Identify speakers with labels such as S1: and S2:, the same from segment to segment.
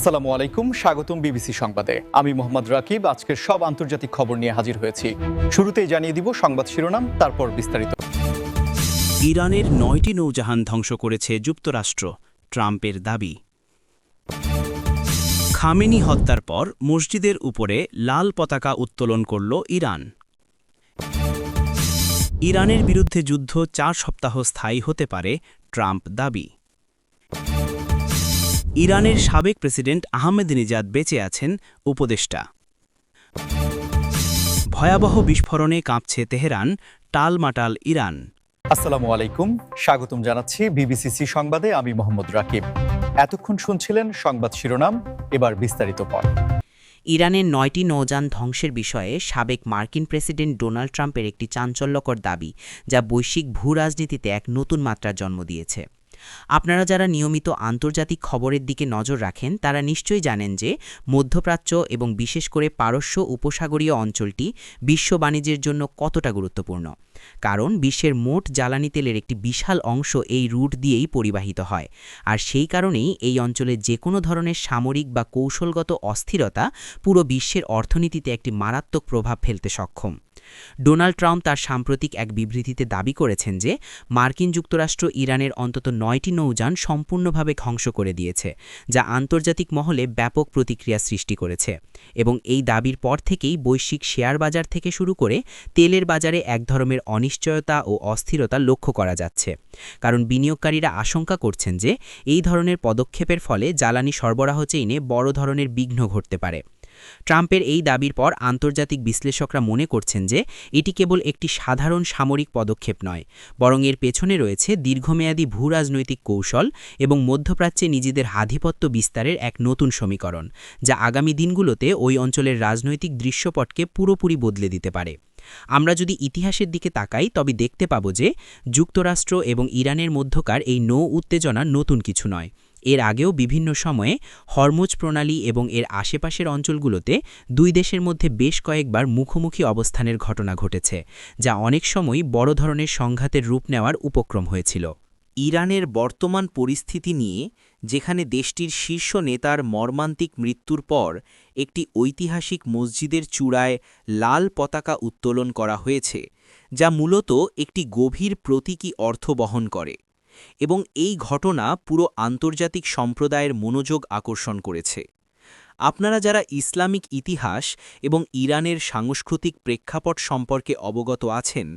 S1: আসসালামু আলাইকুম, স্বাগতম বিবিসি সংবাদে। আমি মোহাম্মদ রাকিব। আজকের সব আন্তর্জাতিক খবর নিয়ে হাজির হয়েছি। শুরুতেই জানিয়ে দিব সংবাদ শিরোনাম, তারপর বিস্তারিত।
S2: ইরানের ৯টি নৌজাহান ধ্বংস করেছে যুক্তরাষ্ট্র, ট্রাম্পের দাবি। খামেনি হত্যার পর মসজিদের উপরে লাল পতাকা উত্তোলন করল ইরান। ইরানের বিরুদ্ধে যুদ্ধ ৪ সপ্তাহ স্থায়ী হতে পারে, ট্রাম্প দাবি। ইরানের সাবেক প্রেসিডেন্ট আহমেদিনেজাদ বেঁচে আছেন, উপদেষ্টা। ভয়াবহ বিস্ফোরণে কাঁপছে তেহরান, টালমাটাল ইরান।
S1: আসসালামু আলাইকুম, স্বাগতম জানাচ্ছি বিবিসি সংবাদে। আমি মোহাম্মদ রাকিব। এতক্ষণ শুনছিলেন সংবাদ শিরোনাম, এবার বিস্তারিত পর।
S3: ইরানের ৯টি নৌযান ধ্বংসের বিষয়ে সাবেক মার্কিন প্রেসিডেন্ট ডোনাল্ড ট্রাম্পের একটি চাঞ্চল্যকর দাবি, যা বৈশ্বিক ভূরাজনীতিতে এক নতুন মাত্রার জন্ম দিয়েছে। আপনারা যারা নিয়মিত আন্তর্জাতিক খবরের দিকে নজর রাখেন তারা নিশ্চয়ই জানেন যে মধ্যপ্রাচ্য এবং বিশেষ করে পারস্য উপসাগরীয় অঞ্চলটি বিশ্ব বাণিজ্যের জন্য কতটা গুরুত্বপূর্ণ। কারণ বিশ্বের মোট জ্বালানি তেলের একটি বিশাল অংশ এই রুট দিয়েই পরিবাহিত হয়, আর সেই কারণেই এই অঞ্চলে যে কোনো ধরনের সামরিক বা কৌশলগত অস্থিরতা পুরো বিশ্বের অর্থনীতিতে একটি মারাত্মক প্রভাব ফেলতে সক্ষম। ডোনাল্ড ট্রাম্প তার সাম্প্রতিক এক বিবৃতিতে দাবি করেছেন যে মার্কিন যুক্তরাষ্ট্র ইরানের অন্তত ৯টি নৌযান সম্পূর্ণভাবে ধ্বংস করে দিয়েছে, যা আন্তর্জাতিক মহলে ব্যাপক প্রতিক্রিয়া সৃষ্টি করেছে। এবং এই দাবির পর থেকেই বৈশ্বিক শেয়ার বাজার থেকে শুরু করে তেলের বাজারে এক ধরনের অনিশ্চয়তা ও অস্থিরতা লক্ষ্য করা যাচ্ছে, কারণ বিনিয়োগকারীরা আশঙ্কা করছেন যে এই ধরনের পদক্ষেপের ফলে জ্বালানি সরবরাহ চেইনে বড় ধরনের বিঘ্ন ঘটতে পারে। ট্রাম্পের এই দাবির পর আন্তর্জাতিক বিশ্লেষকরা মনে করছেন যে এটি কেবল একটি সাধারণ সামরিক পদক্ষেপ নয়, বরং এর পেছনে রয়েছে দীর্ঘমেয়াদী ভূরাজনৈতিক কৌশল এবং মধ্যপ্রাচ্যে নিজেদের আধিপত্য বিস্তারের এক নতুন সমীকরণ, যা আগামী দিনগুলোতে ওই অঞ্চলের রাজনৈতিক দৃশ্যপটকে পুরোপুরি বদলে দিতে পারে। আমরা যদি ইতিহাসের দিকে তাকাই তবে দেখতে পাব যে যুক্তরাষ্ট্র এবং ইরানের মধ্যকার এই নৌ উত্তেজনা নতুন কিছু নয়। এর আগেও বিভিন্ন সময়ে হরমুজ প্রণালী এবং এর আশেপাশের অঞ্চলগুলোতে দুই দেশের মধ্যে বেশ কয়েকবার মুখোমুখি অবস্থানের ঘটনা ঘটেছে, যা অনেক সময় বড় ধরনের সংঘাতের রূপ নেওয়ার উপক্রম হয়েছিল।
S2: ইরানের বর্তমান পরিস্থিতি নিয়ে, যেখানে দেশটির শীর্ষ নেতার মর্মান্তিক মৃত্যুর পর একটি ঐতিহাসিক মসজিদের চূড়ায় লাল পতাকা উত্তোলন করা হয়েছে, যা মূলত একটি গভীর প্রতীকী অর্থ বহন করে, এবং এই ঘটনা পুরো আন্তর্জাতিক সম্প্রদায়ের মনোযোগ আকর্ষণ করেছে। আপনারা যারা ইসলামিক ইতিহাস এবং ইরানের সাংস্কৃতিক প্রেক্ষাপট সম্পর্কে অবগত আছেন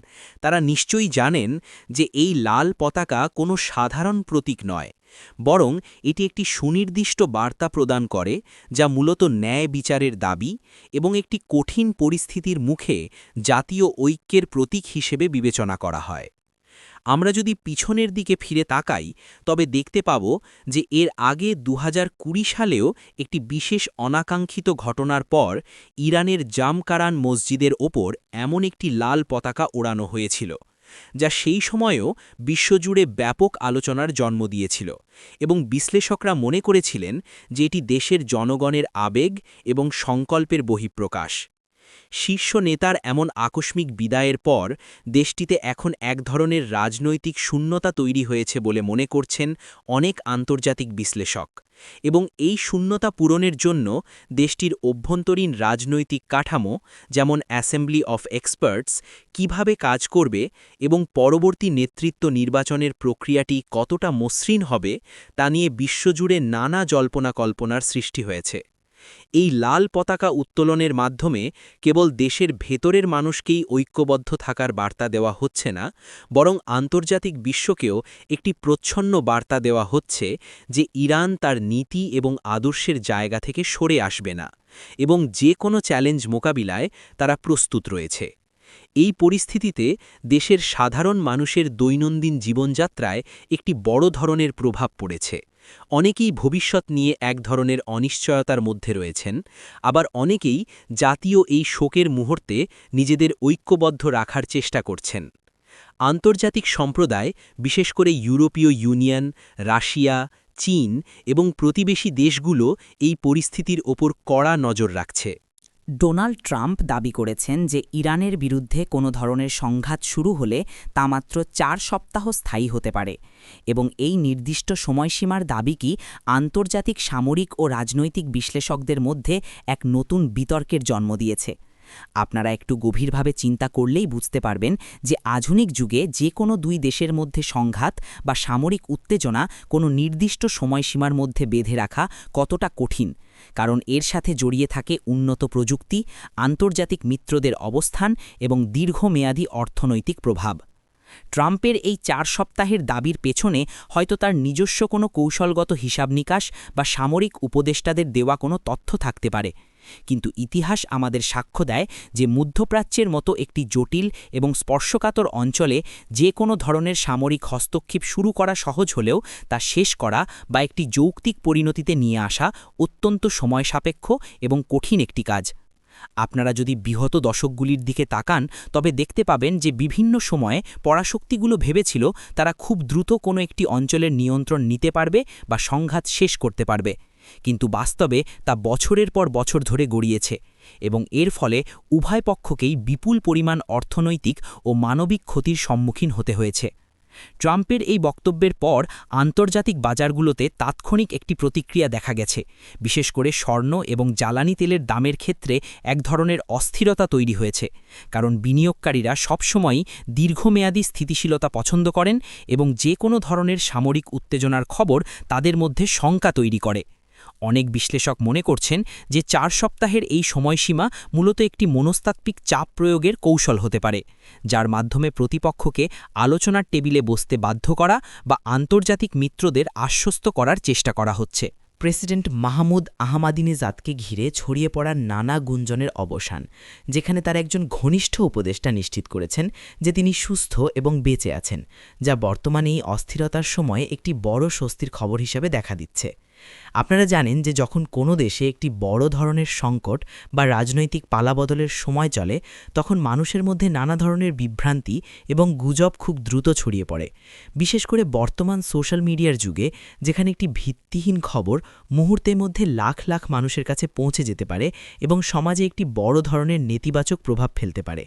S2: তারা নিশ্চয়ই জানেন যে এই লাল পতাকা কোনো সাধারণ প্রতীক নয়, বরং এটি একটি সুনির্দিষ্ট বার্তা প্রদান করে, যা মূলত ন্যায় বিচারের দাবি এবং একটি কঠিন পরিস্থিতির মুখে জাতীয় ঐক্যের প্রতীক হিসেবে বিবেচনা করা হয়। আমরা যদি পিছনের দিকে ফিরে তাকাই তবে দেখতে পাব যে এর আগে ২০২০ সালেও একটি বিশেষ অনাকাঙ্ক্ষিত ঘটনার পর ইরানের জামকারান মসজিদের ওপর এমন একটি লাল পতাকা ওড়ানো হয়েছিল, যা সেই সময়েও বিশ্বজুড়ে ব্যাপক আলোচনার জন্ম দিয়েছিল, এবং বিশ্লেষকরা মনে করেছিলেন যে এটি দেশের জনগণের আবেগ এবং সংকল্পের বহিঃপ্রকাশ। শীর্ষ নেতার এমন আকস্মিক বিদায়ের পর দেশটিতে এখন এক ধরনের রাজনৈতিক শূন্যতা তৈরি হয়েছে বলে মনে করছেন অনেক আন্তর্জাতিক বিশ্লেষক, এবং এই শূন্যতা পূরণের জন্য দেশটির অভ্যন্তরীণ রাজনৈতিক কাঠামো, যেমন অ্যাসেম্বলি অফ এক্সপার্টস, কিভাবে কাজ করবে এবং পরবর্তী নেতৃত্ব নির্বাচনের প্রক্রিয়াটি কতটা মসৃণ হবে তা নিয়ে বিশ্বজুড়ে নানা জল্পনা কল্পনার সৃষ্টি হয়েছে। এই লাল পতাকা উত্তোলনের মাধ্যমে কেবল দেশের ভেতরের মানুষকেই ঐক্যবদ্ধ থাকার বার্তা দেওয়া হচ্ছে না, বরং আন্তর্জাতিক বিশ্বকেও একটি প্রচ্ছন্ন বার্তা দেওয়া হচ্ছে যে ইরান তার নীতি এবং আদর্শের জায়গা থেকে সরে আসবে না, এবং যে কোনো চ্যালেঞ্জ মোকাবিলায় তারা প্রস্তুত রয়েছে। এই পরিস্থিতিতে দেশের সাধারণ মানুষের দৈনন্দিন জীবনযাত্রায় একটি বড় ধরনের প্রভাব পড়েছে। অনেকেই ভবিষ্যৎ নিয়ে এক ধরনের অনিশ্চয়তার মধ্যে রয়েছেন, আবার অনেকেই জাতীয় এই শোকের মুহূর্তে নিজেদের ঐক্যবদ্ধ রাখার চেষ্টা করছেন। আন্তর্জাতিক সম্প্রদায়, বিশেষ করে ইউরোপীয় ইউনিয়ন, রাশিয়া, চীন এবং প্রতিবেশী দেশগুলো এই পরিস্থিতির ওপর কড়া নজর রাখছে।
S4: ডোনাল্ড ট্রাম্প দাবি করেছেন যে ইরানের বিরুদ্ধে কোনো ধরনের সংঘাত শুরু হলে তা মাত্র 4 সপ্তাহ স্থায়ী হতে পারে এবং এই নির্দিষ্ট সময়সীমার দাবি কি আন্তর্জাতিক সামরিক ও রাজনৈতিক বিশ্লেষকদের মধ্যে এক নতুন বিতর্কের জন্ম দিয়েছে। আপনারা একটু গভীরভাবে চিন্তা করলেই বুঝতে পারবেন যে আধুনিক যুগে যে কোনো দুই দেশের মধ্যে সংঘাত বা সামরিক উত্তেজনা কোনো নির্দিষ্ট সময়সীমার মধ্যে বেঁধে রাখা কতটা কঠিন, কারণ এর সাথে জড়িয়ে থাকে উন্নত প্রযুক্তি, আন্তর্জাতিক মিত্রদের অবস্থান এবং দীর্ঘমেয়াদী অর্থনৈতিক প্রভাব। ট্রাম্পের এই 4 সপ্তাহের দাবির পেছনে হয়তো তার নিজস্ব কোনো কৌশলগত হিসাব নিকাশ বা সামরিক উপদেষ্টাদের দেওয়া কোনো তথ্য থাকতে পারে, কিন্তু ইতিহাস আমাদের সাক্ষ্য দেয় যে মধ্যপ্রাচ্যের মতো একটি জটিল এবং স্পর্শকাতর অঞ্চলে যে কোনো ধরনের সামরিক হস্তক্ষেপ শুরু করা সহজ হলেও তা শেষ করা বা একটি যৌক্তিক পরিণতিতে নিয়ে আসা অত্যন্ত সময়সাপেক্ষ এবং কঠিন একটি কাজ। আপনারা যদি বিগত দশকগুলির দিকে তাকান তবে দেখতে পাবেন যে বিভিন্ন সময়ে পরাশক্তিগুলো ভেবেছিল তারা খুব দ্রুত কোনো একটি অঞ্চলের নিয়ন্ত্রণ নিতে পারবে বা সংঘাত শেষ করতে পারবে, কিন্তু বাস্তবে তা বছরের পর বছর ধরে গড়িয়েছে এবং এর ফলে উভয় পক্ষকেই বিপুল পরিমাণ অর্থনৈতিক ও মানবিক ক্ষতির সম্মুখীন হতে হয়েছে। ট্রাম্পের এই বক্তব্যের পর আন্তর্জাতিক বাজারগুলোতে তাৎক্ষণিক একটি প্রতিক্রিয়া দেখা গেছে, বিশেষ করে স্বর্ণ এবং জ্বালানি তেলের দামের ক্ষেত্রে এক ধরনের অস্থিরতা তৈরি হয়েছে, কারণ বিনিয়োগকারীরা সবসময়ই দীর্ঘমেয়াদী স্থিতিশীলতা পছন্দ করেন এবং যে কোনো ধরনের সামরিক উত্তেজনার খবর তাদের মধ্যে শঙ্কা তৈরি করে। অনেক বিশ্লেষক মনে করছেন যে 4 সপ্তাহের এই সময়সীমা মূলত একটি মনস্তাত্ত্বিক চাপ প্রয়োগের কৌশল হতে পারে, যার মাধ্যমে প্রতিপক্ষকে আলোচনার টেবিলে বসতে বাধ্য করা বা আন্তর্জাতিক মিত্রদের আশ্বস্ত করার চেষ্টা করা হচ্ছে।
S3: প্রেসিডেন্ট মাহমুদ আহমাদিনেজাদকে ঘিরে ছড়িয়ে পড়া নানা গুঞ্জনের অবসান, যেখানে তার একজন ঘনিষ্ঠ উপদেষ্টা নিশ্চিত করেছেন যে তিনি সুস্থ এবং বেঁচে আছেন, যা বর্তমানে এই অস্থিরতার সময়ে একটি বড় স্বস্তির খবর হিসেবে দেখা দিচ্ছে। আপনারা জানেন যে যখন কোনো দেশে একটি বড় ধরনের সংকট বা রাজনৈতিক পালাবদলের সময় চলে, তখন মানুষের মধ্যে নানা ধরনের বিভ্রান্তি এবং গুজব খুব দ্রুত ছড়িয়ে পড়ে, বিশেষ করে বর্তমান সোশ্যাল মিডিয়ার যুগে, যেখানে একটি ভিত্তিহীন খবর মুহূর্তের মধ্যে লাখ লাখ মানুষের কাছে পৌঁছে যেতে পারে এবং সমাজে একটি বড় ধরনের নেতিবাচক প্রভাব ফেলতে পারে।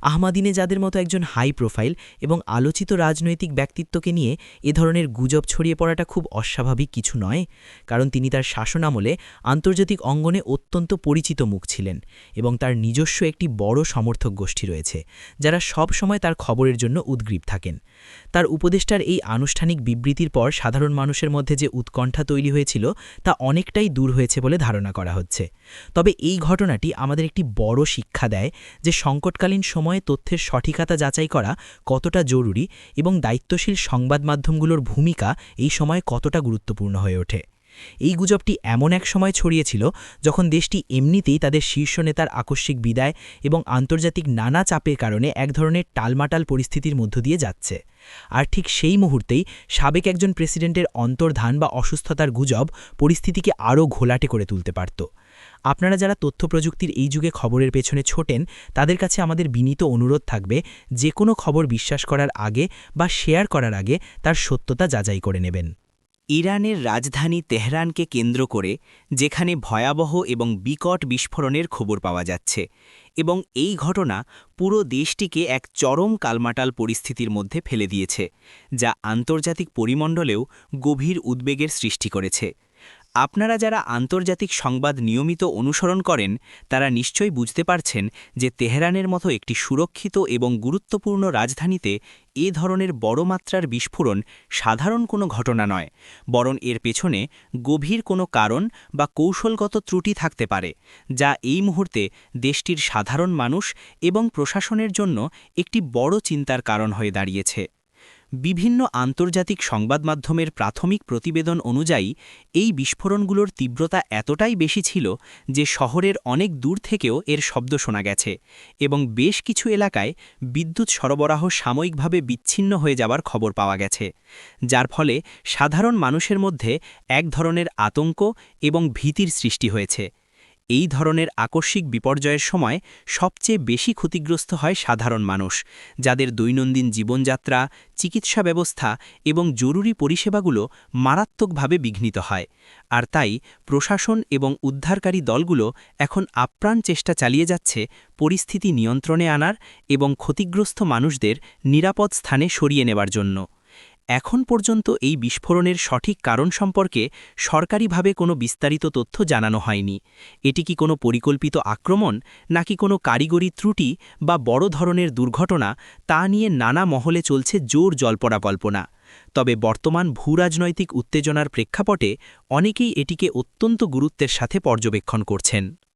S3: আহমাদিনেজাদের মতো একজন হাই প্রোফাইল এবং আলোচিত রাজনৈতিক ব্যক্তিত্বকে নিয়ে এ ধরনের গুজব ছড়িয়ে পড়াটা খুব অস্বাভাবিক কিছু নয়, কারণ তিনি তার শাসনামলে আন্তর্জাতিক অঙ্গনে অত্যন্ত পরিচিত মুখ ছিলেন এবং তার নিজস্ব একটি বড় সমর্থক গোষ্ঠী রয়েছে, যারা সব সময় তার খবরের জন্য উদ্গ্রীব থাকেন। তার উপদেষ্টার এই আনুষ্ঠানিক বিবৃতির পর সাধারণ মানুষের মধ্যে যে উৎকণ্ঠা তৈরি হয়েছিল তা অনেকটাই দূর হয়েছে বলে ধারণা করা হচ্ছে। তবে এই ঘটনাটি আমাদের একটি বড় শিক্ষা দেয় যে সংকটকালীন সময়ে তথ্যের সঠিকতা যাচাই করা কতটা জরুরি এবং দায়িত্বশীল সংবাদ মাধ্যমগুলোর ভূমিকা এই সময় কতটা গুরুত্বপূর্ণ হয়ে ওঠে। এই গুজবটি এমন এক সময় ছড়িয়েছিল যখন দেশটি এমনিতেই তাদের শীর্ষ নেতার আকস্মিক বিদায় এবং আন্তর্জাতিক নানা চাপের কারণে এক ধরনের টালমাটাল পরিস্থিতির মধ্য দিয়ে যাচ্ছে, আর ঠিক সেই মুহূর্তেই সাবেক একজন প্রেসিডেন্টের অন্তর্ধান বা অসুস্থতার গুজব পরিস্থিতিকে আরও ঘোলাটে করে তুলতে পারত। আপনারা যারা তথ্য প্রযুক্তির এই যুগে খবরের পেছনে ছোটেন, তাদের কাছে আমাদের বিনীত অনুরোধ থাকবে যে কোনো খবর বিশ্বাস করার আগে বা শেয়ার করার আগে তার সত্যতা যাচাই করে নেবেন।
S2: ইরানের রাজধানী তেহরানকে কেন্দ্র করে, যেখানে ভয়াবহ এবং বিকট বিস্ফোরণের খবর পাওয়া যাচ্ছে, এবং এই ঘটনা পুরো দেশটিকে এক চরম কালমাটাল পরিস্থিতির মধ্যে ফেলে দিয়েছে, যা আন্তর্জাতিক পরিমণ্ডলেও গভীর উদ্বেগের সৃষ্টি করেছে। আপনারা যারা আন্তর্জাতিক সংবাদ নিয়মিত অনুসরণ করেন, তারা নিশ্চয়ই বুঝতে পারছেন যে তেহরানের মতো একটি সুরক্ষিত এবং গুরুত্বপূর্ণ রাজধানীতে এ ধরনের বড় মাত্রার বিস্ফোরণ সাধারণ কোনো ঘটনা নয়, বরং এর পেছনে গভীর কোনো কারণ বা কৌশলগত ত্রুটি থাকতে পারে, যা এই মুহূর্তে দেশটির সাধারণ মানুষ এবং প্রশাসনের জন্য একটি বড় চিন্তার কারণ হয়ে দাঁড়িয়েছে। বিভিন্ন আন্তর্জাতিক সংবাদ মাধ্যমের প্রাথমিক প্রতিবেদন অনুযায়ী এই বিস্ফোরণগুলোর তীব্রতা এতটাই বেশি ছিল যে শহরের অনেক দূর থেকেও এর শব্দ শোনা গেছে এবং বেশ কিছু এলাকায় বিদ্যুৎ সরবরাহ সাময়িকভাবে বিচ্ছিন্ন হয়ে যাওয়ার খবর পাওয়া গেছে, যার ফলে সাধারণ মানুষের মধ্যে এক ধরনের আতঙ্ক এবং ভীতির সৃষ্টি হয়েছে। এই ধরনের আকস্মিক বিপর্যয়ের সময় সবচেয়ে বেশি ক্ষতিগ্রস্ত হয় সাধারণ মানুষ, যাদের দৈনন্দিন জীবনযাত্রা, চিকিৎসা ব্যবস্থা এবং জরুরি পরিষেবাগুলো মারাত্মকভাবে বিঘ্নিত হয়। আর তাই প্রশাসন এবং উদ্ধারকারী দলগুলো এখন আপ্রাণ চেষ্টা চালিয়ে যাচ্ছে পরিস্থিতি নিয়ন্ত্রণে আনার এবং ক্ষতিগ্রস্ত মানুষদের নিরাপদ স্থানে সরিয়ে নেবার জন্য। এখন পর্যন্ত এই বিস্ফোরণের সঠিক কারণ সম্পর্কে সরকারিভাবে কোনো বিস্তারিত তথ্য জানানো হয়নি। এটি কি কোনো পরিকল্পিত আক্রমণ, নাকি কোনো কারিগরি ত্রুটি বা বড় ধরনের দুর্ঘটনা, তা নিয়ে নানা মহলে চলছে জোর জল্পনা কল্পনা। তবে বর্তমান ভূরাজনৈতিক উত্তেজনার প্রেক্ষাপটে অনেকেই এটিকে অত্যন্ত গুরুত্বের সাথে পর্যবেক্ষণ করছেন।